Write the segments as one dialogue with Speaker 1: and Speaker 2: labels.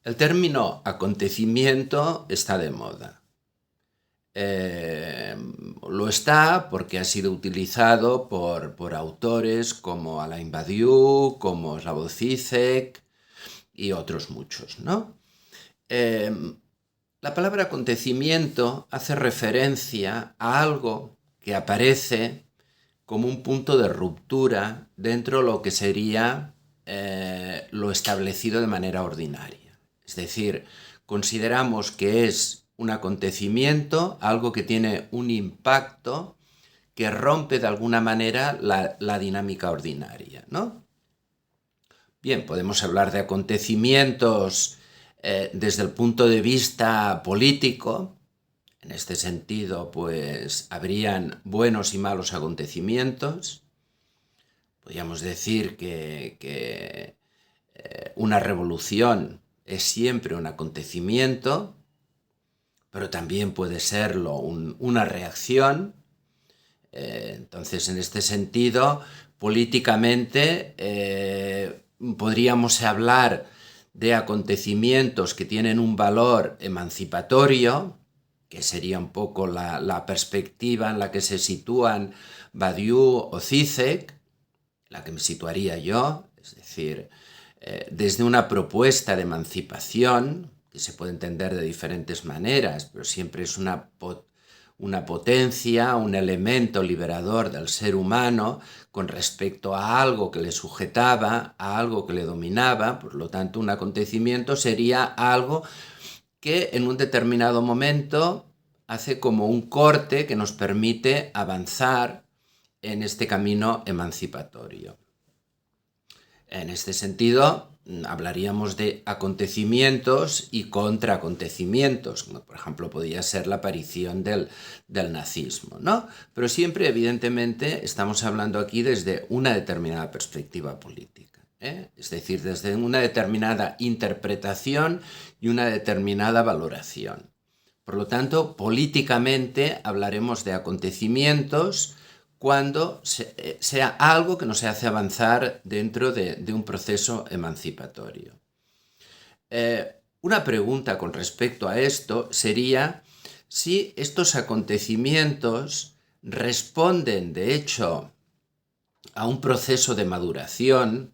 Speaker 1: El término acontecimiento está de moda. Lo está porque ha sido utilizado por autores como Alain Badiou, como Slavoj Zizek y otros muchos, ¿no? Eh, la palabra acontecimiento hace referencia a algo que aparece como un punto de ruptura dentro de lo que sería lo establecido de manera ordinaria. Es decir, consideramos que es un acontecimiento, algo que tiene un impacto que rompe de alguna manera la dinámica ordinaria, ¿no? Bien, podemos hablar de acontecimientos desde el punto de vista político. En este sentido, pues habrían buenos y malos acontecimientos. Podríamos decir que una revolución es siempre un acontecimiento, pero también puede serlo una reacción. Entonces, en este sentido, políticamente podríamos hablar de acontecimientos que tienen un valor emancipatorio, que sería un poco la perspectiva en la que se sitúan Badiou o Zizek, la que me situaría yo, es decir, desde una propuesta de emancipación, que se puede entender de diferentes maneras, pero siempre es una potencia, un elemento liberador del ser humano con respecto a algo que le sujetaba, a algo que le dominaba. Por lo tanto, un acontecimiento sería algo que en un determinado momento hace como un corte que nos permite avanzar en este camino emancipatorio. En este sentido, hablaríamos de acontecimientos y contraacontecimientos, como por ejemplo podría ser la aparición del nazismo, ¿no? Pero siempre, evidentemente, estamos hablando aquí desde una determinada perspectiva política, es decir, desde una determinada interpretación y una determinada valoración. Por lo tanto, políticamente hablaremos de acontecimientos cuando sea algo que nos hace avanzar dentro de un proceso emancipatorio. Una pregunta con respecto a esto sería si estos acontecimientos responden, de hecho, a un proceso de maduración,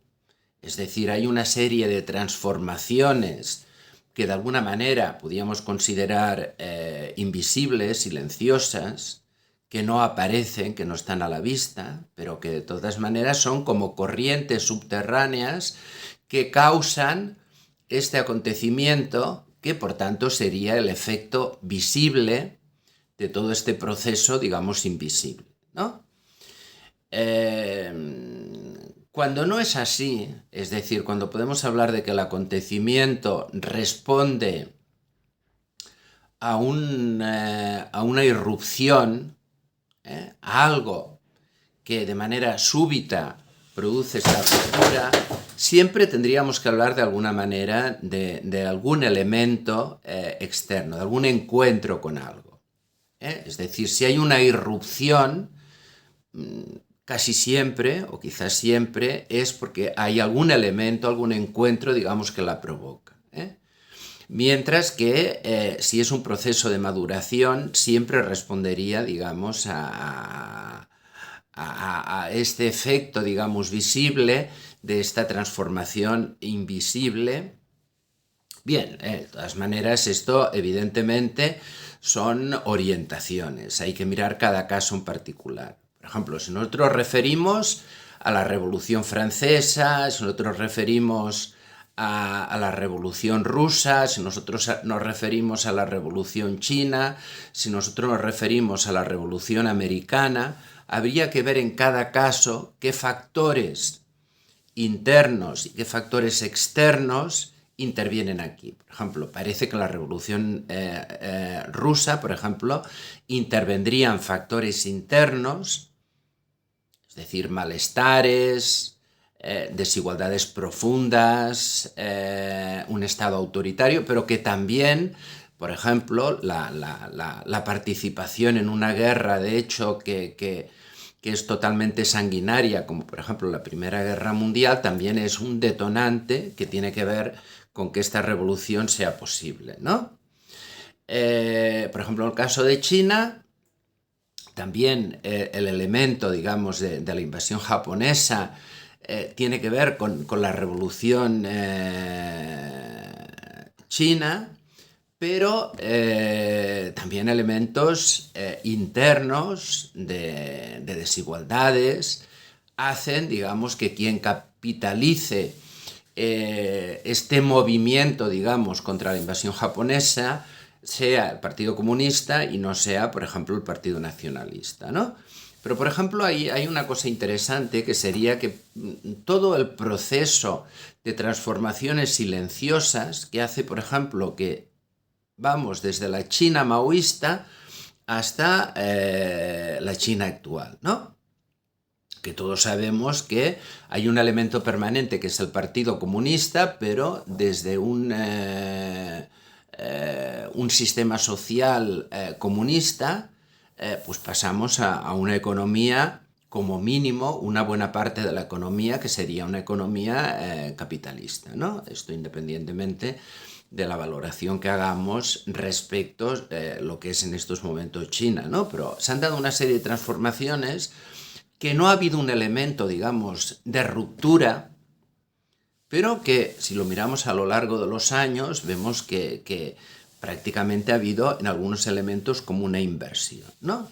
Speaker 1: es decir, hay una serie de transformaciones que de alguna manera podríamos considerar invisibles, silenciosas, que no aparecen, que no están a la vista, pero que de todas maneras son como corrientes subterráneas que causan este acontecimiento, que por tanto sería el efecto visible de todo este proceso, digamos, invisible, ¿no? Cuando no es así, es decir, cuando podemos hablar de que el acontecimiento responde a una irrupción, a algo que de manera súbita produce esta ruptura, siempre tendríamos que hablar de alguna manera de algún elemento externo, de algún encuentro con algo. Es decir, si hay una irrupción, casi siempre, o quizás siempre, es porque hay algún elemento, algún encuentro, digamos, que la provoca. Mientras que si es un proceso de maduración, siempre respondería, digamos, a este efecto, digamos, visible de esta transformación invisible. Bien, de todas maneras, esto evidentemente son orientaciones, hay que mirar cada caso en particular. Por ejemplo, si nosotros referimos a la Revolución Francesa, si nosotros referimos a la Revolución Rusa, si nosotros nos referimos a la Revolución China, si nosotros nos referimos a la Revolución Americana, habría que ver en cada caso qué factores internos y qué factores externos intervienen aquí. Por ejemplo, parece que la Revolución Rusa, por ejemplo, intervendrían factores internos, es decir, malestares, desigualdades profundas, un Estado autoritario, pero que también, por ejemplo, la participación en una guerra, de hecho, que es totalmente sanguinaria, como por ejemplo la Primera Guerra Mundial, también es un detonante que tiene que ver con que esta revolución sea posible, ¿no? Por ejemplo, en el caso de China, también el elemento, digamos, de la invasión japonesa tiene que ver con la revolución china, pero también elementos internos de desigualdades hacen, digamos, que quien capitalice este movimiento, digamos, contra la invasión japonesa sea el Partido Comunista y no sea, por ejemplo, el Partido Nacionalista, ¿no? Pero, por ejemplo, hay una cosa interesante que sería que todo el proceso de transformaciones silenciosas que hace, por ejemplo, que vamos desde la China maoísta hasta la China actual, ¿no? Que todos sabemos que hay un elemento permanente que es el Partido Comunista, pero desde un sistema social comunista, pues pasamos a una economía, como mínimo, una buena parte de la economía que sería una economía capitalista, ¿no? Esto independientemente de la valoración que hagamos respecto a lo que es en estos momentos China, ¿no? Pero se han dado una serie de transformaciones que no ha habido un elemento, digamos, de ruptura, pero que si lo miramos a lo largo de los años vemos que prácticamente ha habido en algunos elementos como una inversión, ¿no?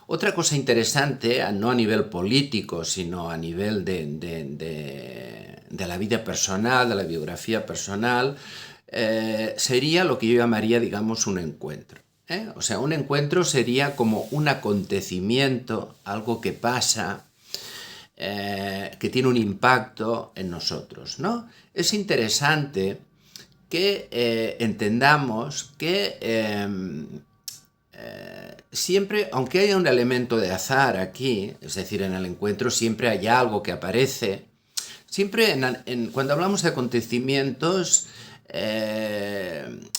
Speaker 1: Otra cosa interesante, no a nivel político, sino a nivel de la vida personal, de la biografía personal, sería lo que yo llamaría, digamos, un encuentro. O sea, un encuentro sería como un acontecimiento, algo que pasa, que tiene un impacto en nosotros, ¿no? Es interesante que entendamos que siempre, aunque haya un elemento de azar aquí, es decir, en el encuentro siempre hay algo que aparece, siempre cuando hablamos de acontecimientos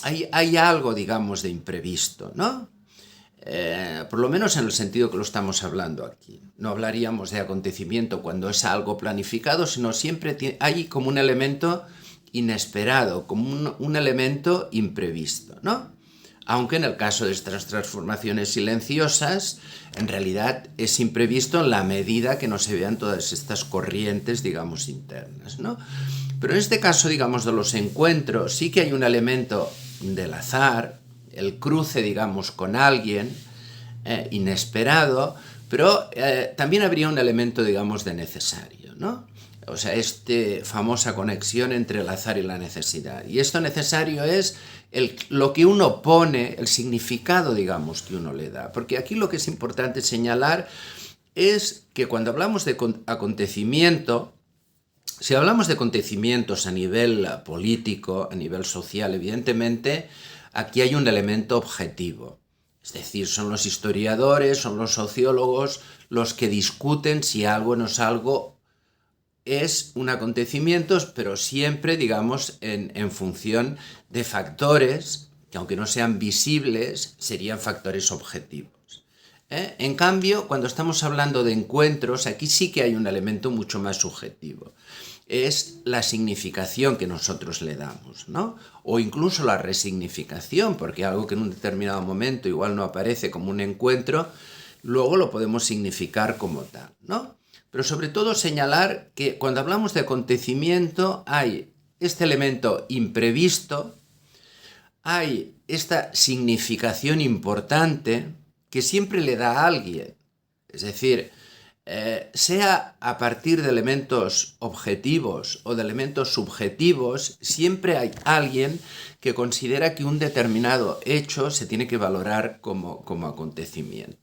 Speaker 1: hay algo, digamos, de imprevisto, ¿no? Por lo menos en el sentido que lo estamos hablando aquí. No hablaríamos de acontecimiento cuando es algo planificado, sino siempre hay como un elemento inesperado, como un elemento imprevisto, ¿no? Aunque en el caso de estas transformaciones silenciosas, en realidad es imprevisto en la medida que no se vean todas estas corrientes, digamos, internas, ¿no? Pero en este caso, digamos, de los encuentros, sí que hay un elemento del azar, el cruce, digamos, con alguien inesperado, pero también habría un elemento, digamos, de necesario, ¿no? O sea, famosa conexión entre el azar y la necesidad. Y esto necesario es lo que uno pone, el significado, digamos, que uno le da. Porque aquí lo que es importante señalar es que cuando hablamos de acontecimiento, si hablamos de acontecimientos a nivel político, a nivel social, evidentemente, aquí hay un elemento objetivo. Es decir, son los historiadores, son los sociólogos los que discuten si algo no es algo, es un acontecimiento, pero siempre, digamos, en función de factores que, aunque no sean visibles, serían factores objetivos. En cambio, cuando estamos hablando de encuentros, aquí sí que hay un elemento mucho más subjetivo. Es la significación que nosotros le damos, ¿no? O incluso la resignificación, porque algo que en un determinado momento igual no aparece como un encuentro, luego lo podemos significar como tal, ¿no? Pero sobre todo señalar que cuando hablamos de acontecimiento hay este elemento imprevisto, hay esta significación importante que siempre le da a alguien. Es decir, sea a partir de elementos objetivos o de elementos subjetivos, siempre hay alguien que considera que un determinado hecho se tiene que valorar como acontecimiento.